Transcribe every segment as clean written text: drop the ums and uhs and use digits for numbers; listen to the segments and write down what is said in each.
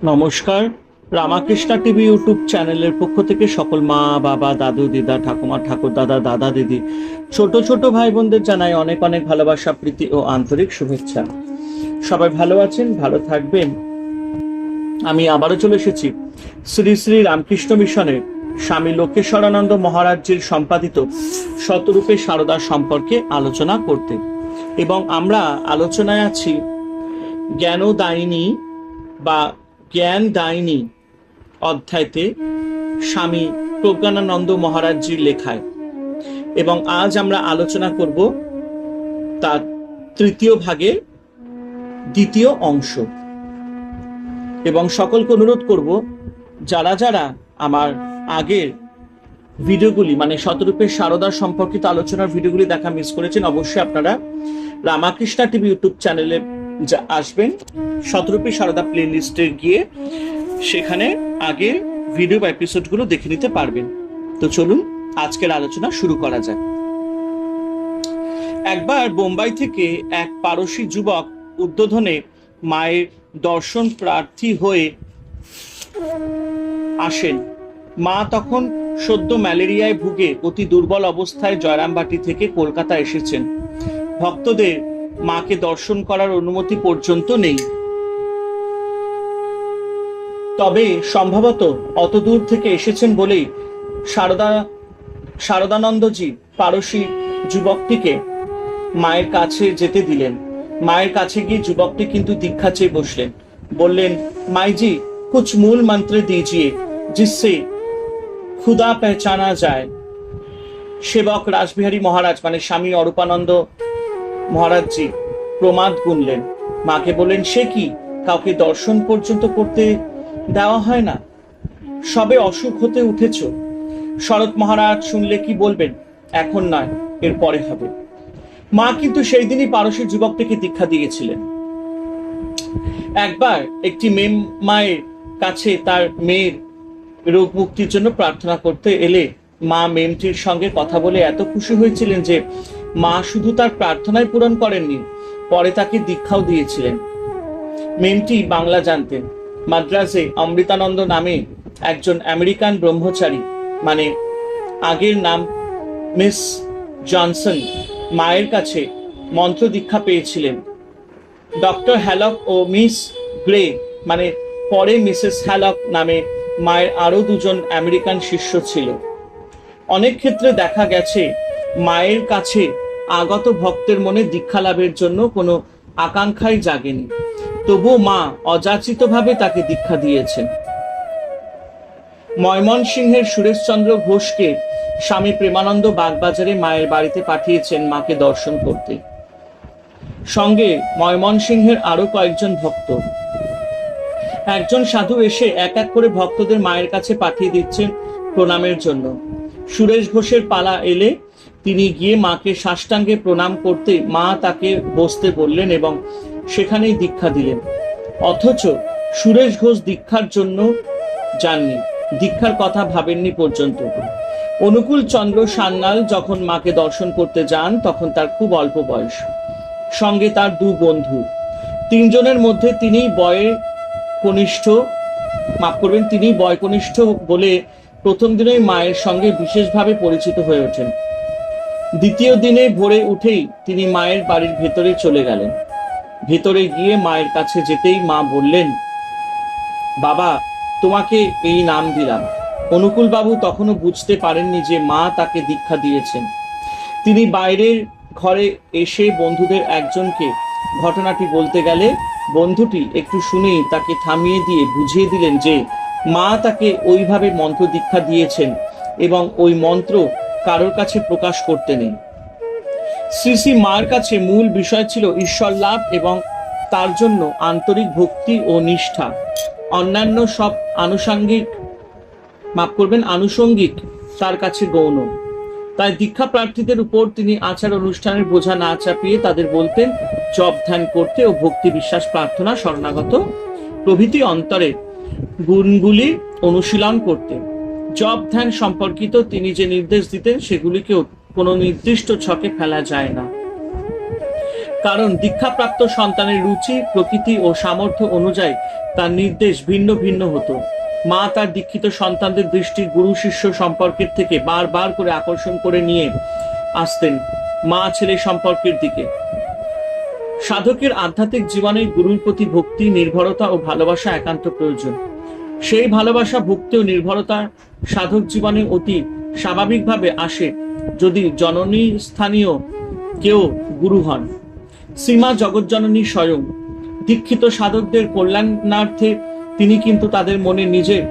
নমস্কার। Ramakrishna TV YouTube চ্যানেলের পক্ষ থেকে সকল মা বাবা দাদু দিদা ঠাকুমা ঠাকুর দাদা দাদা দিদি ছোট ছোট ভাই বোনদের জানাই অনেক অনেক ভালোবাসা প্রীতি ও আন্তরিক শুভেচ্ছা। সবাই ভালো আছেন, ভালো থাকবেন। আমি আবারও চলে এসেছি শ্রী শ্রী রামকৃষ্ণ মিশনের স্বামী লোকেশ্বরানন্দ মহারাজজির সম্পাদিত শতরূপে সারদা সম্পর্কে আলোচনা করতে, এবং আমরা আলোচনায় আছি জ্ঞানদায়িনী বা জ্ঞান দায়িনী অধ্যায়তে স্বামী প্রজ্ঞানানন্দ মহারাজজির লেখায়, এবং আজ আমরা আলোচনা করব তার তৃতীয় ভাগের দ্বিতীয় অংশ। এবং সকলকে অনুরোধ করব, যারা যারা আমার আগের ভিডিওগুলি মানে শতরূপে সারদা সম্পর্কিত আলোচনার ভিডিওগুলি দেখা মিস করেছেন, অবশ্যই আপনারা রামাকৃষ্ণা টিভি ইউটিউব চ্যানেলে আসবেন, শতরূপে সারদা প্লে লিস্টে গিয়ে সেখানে আগের ভিডিও বা এপিসোডগুলো দেখে নিতে পারবেন। তো চলুন আজকের আলোচনা শুরু করা যায়। একবার বোম্বাই থেকে এক পারসী যুবক উদ্বোধনে মায়ের দর্শন প্রার্থী হয়ে আসেন। মা তখন সদ্য ম্যালেরিয়ায় ভুগে অতি দুর্বল অবস্থায় জয়রামবাটি থেকে কলকাতা এসেছেন। ভক্তদের মাকে দর্শন করার অনুমতি পর্যন্ত নেই। তবে সম্ভবত অত দূর থেকে এসেছেন বলেই শারদানন্দজি পারসী যুবকটিকে মায়ের কাছে যেতে দিলেন। মায়ের কাছে গিয়ে যুবকটি কিন্তু দীক্ষা চেয়ে বসলেন। বললেন, মাইজি কুছ মূল মন্ত্র দীজিয়ে জিসসে খুদা পহচানা যায়। সেবক রাসবিহারী মহারাজ মানে স্বামী অরূপানন্দ মহারাজজি প্রমাদ গুনলেন। মাকে বললেন, সে কি, কাউকে দর্শন পর্যন্ত করতে দেওয়া হয় না? সবে অসুখ হতে উঠেছ। শরৎ মহারাজ শুনলে কি বলবেন? এখন নয়, এর পরে হবে। মা কিন্তু সেই দিনই পারসী যুবকটিকে দীক্ষা দিয়েছিলেন। একবার একটি মেম মায়ের কাছে তার মেয়ের রোগ মুক্তির জন্য প্রার্থনা করতে এলে মা মেমটির সঙ্গে কথা বলে এত খুশি হয়েছিলেন যে মা শুধু তার প্রার্থনাই পূরণ করেননি, পরে তাকে দীক্ষাও দিয়েছিলেন। মেমটি বাংলা জানতেন। মাদ্রাজে অমৃতানন্দ নামে একজন আমেরিকান ব্রহ্মচারী মানে আগের নাম মিস জনসন মায়ের কাছে মন্ত্র দীক্ষা পেয়েছিলেন। ডক্টর হ্যালক ও মিস গ্রে মানে পরে মিসেস হ্যালক নামে মায়ের আরো দুজন আমেরিকান শিষ্য ছিল। অনেক ক্ষেত্রে দেখা গেছে মায়ের কাছে আগত ভক্তের মনে দীক্ষা লাভের জন্য কোনো আকাঙ্ক্ষাই জাগেনি, তবু মা অযাচিতভাবে তাকে দীক্ষা দিয়েছেন। ময়মনসিংহের সুরেশচন্দ্র ঘোষকে স্বামী প্রেমানন্দ বাগবাজারে মায়ের বাড়িতে পাঠিয়েছেন মাকে দর্শন করতে। সঙ্গে ময়মনসিংহের আরো কয়েকজন ভক্ত। একজন সাধু এসে এক এক করে ভক্তদের মায়ের কাছে পাঠিয়ে দিচ্ছেন প্রণামের জন্য। সুরেশ ঘোষের পালা এলে তিনি গিয়ে মাকে সাষ্টাঙ্গে প্রণাম করতে মা তাকে বসতে বললেন এবং সেখানেই দীক্ষা দিলেন। অথচ সুরেশ ঘোষ দীক্ষার জন্য যাননি, দীক্ষার কথা ভাবেননি পর্যন্ত। অনুকূল চন্দ্র সান্যাল যখন মাকে দর্শন করতে যান তখন তার খুব অল্প বয়স, সঙ্গে তার দু বন্ধু। তিনজনের মধ্যে তিনি বয় কনিষ্ঠ বলে প্রথম দিনেই মায়ের সঙ্গে বিশেষভাবে পরিচিত হয়ে ওঠেন। দ্বিতীয় দিনে ভোরে উঠেই তিনি মায়ের বাড়ির ভেতরে চলে গেলেন। ভেতরে গিয়ে মায়ের কাছে যেতেই মা বললেন, বাবা, তোমাকে এই নাম দিলাম। অনুকূল বাবু তখনও বুঝতে পারেননি যে মা তাকে দীক্ষা দিয়েছেন। তিনি বাইরের ঘরে এসে বন্ধুদের একজনকে ঘটনাটি বলতে গেলে বন্ধুটি একটু শুনেই তাকে থামিয়ে দিয়ে বুঝিয়ে দিলেন যে মা তাকে ওইভাবে মন্ত্র দীক্ষা দিয়েছেন এবং ওই মন্ত্র কারোর কাছে প্রকাশ করতে নেই। শ্রী শ্রী মার কাছে মূল বিষয় ছিল ঈশ্বর লাভ এবং তার জন্য আন্তরিক ভক্তি ও নিষ্ঠা। অন্যান্য সব আনুষঙ্গিক তার কাছে গৌণ। তাই দীক্ষা প্রার্থীদের উপর তিনি আচার অনুষ্ঠানের বোঝা না চাপিয়ে তাদের বলতেন জপ ধ্যান করতে ও ভক্তি বিশ্বাস প্রার্থনা শরণাগত প্রভৃতি অন্তরে গুণগুলি অনুশীলন করতে। জপ ধ্যান সম্পর্কিত তিনি যে নির্দেশ দিতেন সেগুলিকেও কোনো নির্দিষ্ট ছকে ফেলা যায় না। কারণ দীক্ষাপ্রাপ্ত সন্তানের রুচি, প্রকৃতি ও সামর্থ্য অনুযায়ী তার নির্দেশ ভিন্ন ভিন্ন হতো। মা তার দীক্ষিত সন্তানদের দৃষ্টি গুরু শিষ্য সম্পর্কের থেকে বারবার করে আকর্ষণ করে নিয়ে আসতেন মা ছেলে সম্পর্কের দিকে। সাধকের আধ্যাত্মিক জীবনে গুরুর প্রতি ভক্তি, নির্ভরতা ও ভালোবাসা একান্ত প্রয়োজন। সেই ভালোবাসা, ভক্তি ও নির্ভরতা সাধক জীবনে অতি স্বাভাবিকভাবে আসে যদি জননী স্থানীয় কেউ গুরু হন। শ্রীমা জগৎজননী স্বয়ং দীক্ষিত সাধকদের কল্যাণার্থে তিনি কিন্তু তাদের মনে নিজের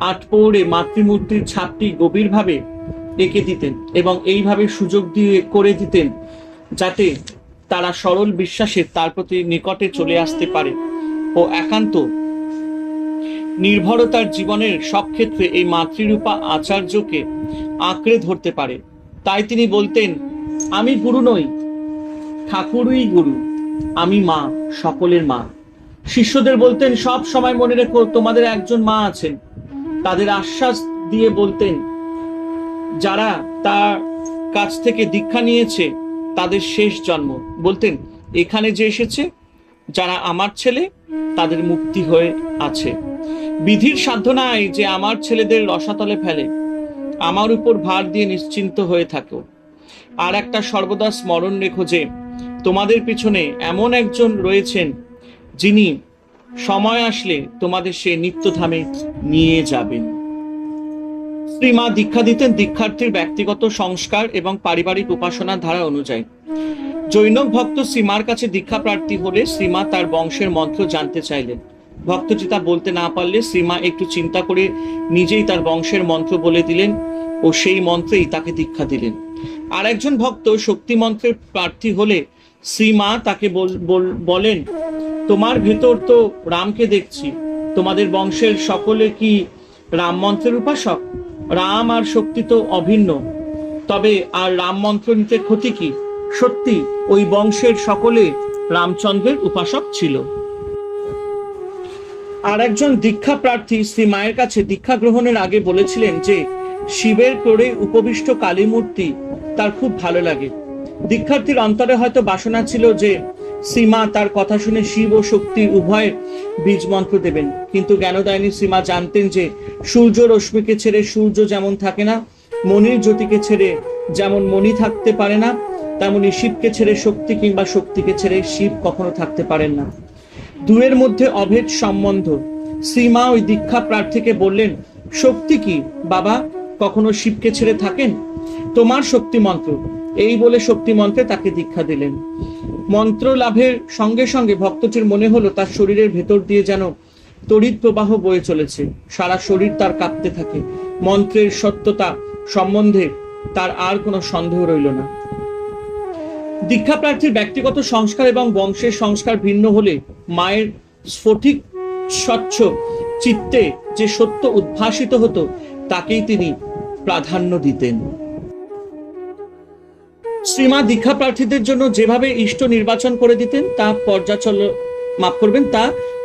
আটপৌরে মাতৃমূর্তির ছাপটি গভীরভাবে এঁকে দিতেন এবং এইভাবে সুযোগ দিয়ে করে দিতেন যাতে তারা সরল বিশ্বাসে তার প্রতি নিকটে চলে আসতে পারে ও একান্ত নির্ভরতার জীবনের সব ক্ষেত্রে এই মাতৃরূপা আচার্যকে আঁকড়ে ধরতে পারে। তাই তিনি বলতেন, আমি গুরু নই, ঠাকুরই গুরু, আমি মা, সকলের মা। শিষ্যদের বলতেন, সব সময় মনে রেখো তোমাদের একজন মা আছেন। তাদের আশ্বাস দিয়ে বলতেন, যারা তার কাছ থেকে দীক্ষা নিয়েছে তাদের শেষ জন্ম, বলতেন এখানে যে এসেছে যারা আমার ছেলে তাদের মুক্তি হয়ে আছে। বিধির সাধ্য নাই যে আমার ছেলেদের রসাতলে ফেলে, আমার উপর ভার দিয়ে নিশ্চিন্ত হয়ে থাকো। আর একটা সর্বদা স্মরণ রেখো যে তোমাদের পিছনে এমন একজন রয়েছেন যিনি সময় আসলে তোমাদের সে নিত্যধামে নিয়ে যাবেন। শ্রীমা দীক্ষা দিতেন দীক্ষার্থীর ব্যক্তিগত সংস্কার এবং পারিবারিক উপাসনার ধারা অনুযায়ী। জৈনক ভক্ত শ্রীমার কাছে দীক্ষা প্রার্থী হলে শ্রীমা তার বংশের মন্ত্র জানতে চাইলেন। ভক্তটি তা বলতে না পারলে শ্রীমা একটু চিন্তা করে নিজেই তার বংশের মন্ত্র বলে দিলেন ও সেই মন্ত্রেই তাকে দীক্ষা দিলেন। আর একজন ভক্ত শক্তি মন্ত্রের প্রার্থী হলে শ্রীমা তাকে বলেন, তোমার ভেতর তো রামকে দেখছি, তোমাদের বংশের সকলে কি রাম মন্ত্রের উপাসক? রাম আর শক্তি তো অভিন্ন, তবে আর রাম মন্ত্র নিতে ক্ষতি কি? সত্যি ওই বংশের সকলে রামচন্দ্রের উপাসক ছিল। আর একজন দীক্ষা প্রার্থী শ্রী মায়ের কাছে দীক্ষা গ্রহণের আগে বলেছিলেন যে শিবের করে উপবিষ্ট কালী মূর্তি তার খুব ভালো লাগে। দীক্ষার্থীর অন্তরে হয়তো বাসনা ছিল যে শ্রীমা তার কথা শুনে শিব ও শক্তি উভয় বীজ মন্ত্র দেবেন, কিন্তু জ্ঞানদায়িনী শ্রীমা জানতেন যে সূর্য রশ্মিকে ছেড়ে সূর্য যেমন থাকে না, মণির জ্যোতিকে ছেড়ে যেমন মণি থাকতে পারে না, তেমনি শিবকে ছেড়ে শক্তি কিংবা শক্তিকে ছেড়ে শিব কখনো থাকতে পারেন না। দুয়ের মধ্যে অভেদ সম্বন্ধ। শ্রীমা ওই দীক্ষা প্রার্থীকে বললেন, শক্তি কি বাবা কখনো শিবকে ছেড়ে থাকেন? তোমার শক্তি মন্ত্র, এই বলে শক্তি মন্ত্রে তাকে দীক্ষা দিলেন। মন্ত্র লাভের সঙ্গে সঙ্গে ভক্তটির মনে হলো তার শরীরের ভেতর দিয়ে যেন তড়িৎ প্রবাহ বয়ে চলেছে, সারা শরীর তার কাঁপতে থাকে। মন্ত্রের সত্যতা সম্বন্ধে তার আর কোনো সন্দেহ রইল না। দীক্ষা প্রার্থীর ব্যক্তিগত সংস্কার এবং বংশের সংস্কার ভিন্ন হলে মায়ের স্ফটিক স্বচ্ছ চিত্তে যে সত্য উদ্ভাসিত হতো তাকেই তিনি প্রাধান্য দিতেন। শ্রীমা দীক্ষা প্রার্থীদের জন্য যেভাবে ইষ্ট নির্বাচন করে দিতেন তা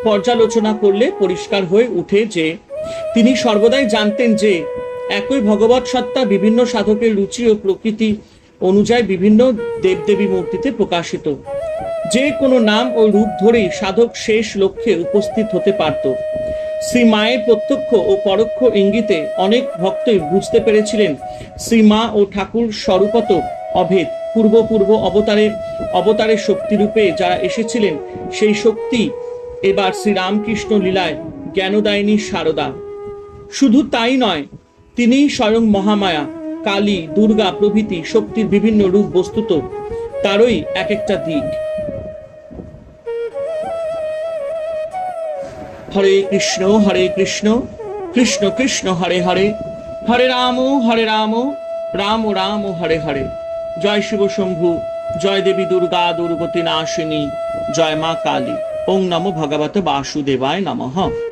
পর্যালোচনা করলে পরিষ্কার হয়ে উঠে যে তিনি সর্বদাই জানতেন যে একই ভগবৎ সত্তা বিভিন্ন সাধকের রুচি ও প্রকৃতি অনুযায়ী বিভিন্ন দেবদেবী মূর্তিতে প্রকাশিত। যে কোনো নাম ও রূপ ধরেই সাধক শেষ লক্ষ্যে উপস্থিত হতে পারত। শ্রী মায়ের প্রত্যক্ষ ও পরোক্ষ ইঙ্গিতে অনেক ভক্তই বুঝতে পেরেছিলেন শ্রীমা ও ঠাকুর স্বরূপত অভেদ। পূর্ব অবতারের শক্তিরূপে যারা এসেছিলেন সেই শক্তি এবার শ্রীরামকৃষ্ণ লীলায় জ্ঞানদায়িনী শারদা। শুধু তাই নয়, তিনি স্বয়ং মহামায়া, কালী, দুর্গা প্রভৃতি শক্তির বিভিন্ন রূপ, বস্তুত তারই এক একটা দিক। হরে কৃষ্ণ কৃষ্ণ কৃষ্ণ হরে হরে, হরে রাম রাম রাম হরে হরে। জয় শিব শম্ভু, জয় দেবী দুর্গা দুর্গতি নাশিনী, জয় মা কালী। ওং নমো ভগবতে বাসুদেবায় নমঃ।